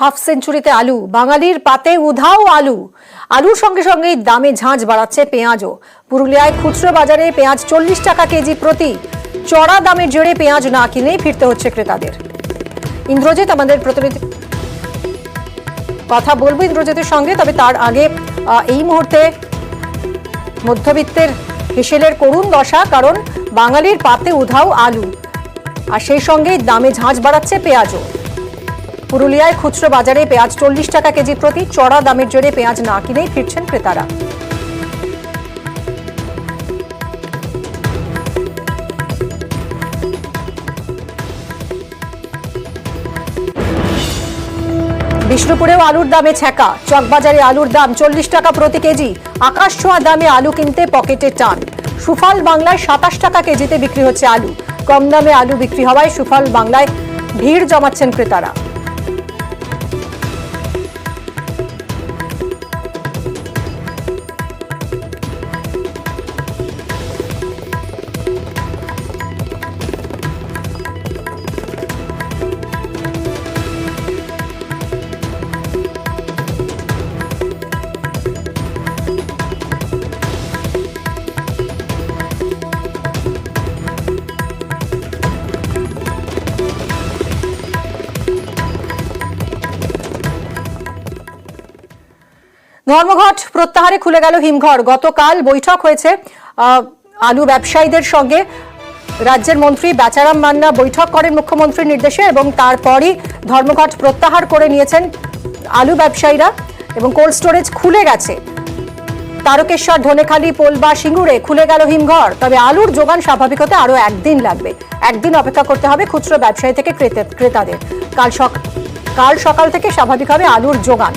Half সেঞ্চুরিতে আলু, বাঙালির পাতে উধাও আলু। আলুর সঙ্গে সঙ্গে দামে ঝাঁঝ বাড়াচ্ছে পেঁয়াজও। পুরুলিয়ায় খুচরো বাজারে পেঁয়াজ 40 টাকা কেজি প্রতি। চড়া দামের জেরে পেঁয়াজ না কিনেই ফিরতে হচ্ছে ক্রেতাদের। ইন্দ্রজিৎ আমাদের প্রতিনিধি, কথা বলবো ইন্দ্রজিতের সঙ্গে, তবে তার আগে এই মুহূর্তে মধ্যবিত্তের হেসেলের করুণ দশা, কারণ বাঙালির পাতে উধাও আলু আর সেই সঙ্গে দামে ঝাঁঝ বাড়াচ্ছে পেঁয়াজও। পুরুলিয়ায় খুচরো বাজারে পেঁয়াজ 40 টাকা কেজি প্রতি। চড়া দামের জেরে পেঁয়াজ না কিনেই ফিরছেন ক্রেতারা। বিষ্ণুপুরেও আলুর দামে ছ্যাঁকা। চকবাজারে আলুর দাম 40 টাকা প্রতি কেজি। আকাশ ছোঁয়া দামে আলু কিনতে পকেটে টান। সুফল বাংলায় 27 টাকা কেজিতে বিক্রি হচ্ছে আলু। কম দামে আলু বিক্রি হওয়ায় সুফল বাংলায় ভিড় জমাচ্ছেন ক্রেতারা। ধর্মঘট প্রত্যাহারে খুলে গেল হিমঘর। গতকাল বৈঠক হয়েছে আলু ব্যবসায়ীদের সঙ্গে। রাজ্যের মন্ত্রী বেচারাম মান্না বৈঠক করেন মুখ্যমন্ত্রীর নির্দেশে এবং তারপরই ধর্মঘট প্রত্যাহার করে নিয়েছেন আলু ব্যবসায়ীরা এবং কোল্ড স্টোরেজ খুলে গেছে। তারকেশ্বর, ধনেখালি, পোলবা, সিঙ্গুরে খুলে গেল হিমঘর। তবে আলুর যোগান স্বাভাবিক হতে আরো একদিন লাগবে। একদিন অপেক্ষা করতে হবে খুচরো ব্যবসায়ী থেকে ক্রেতাদের। কাল সকাল থেকে স্বাভাবিক হবে আলুর যোগান।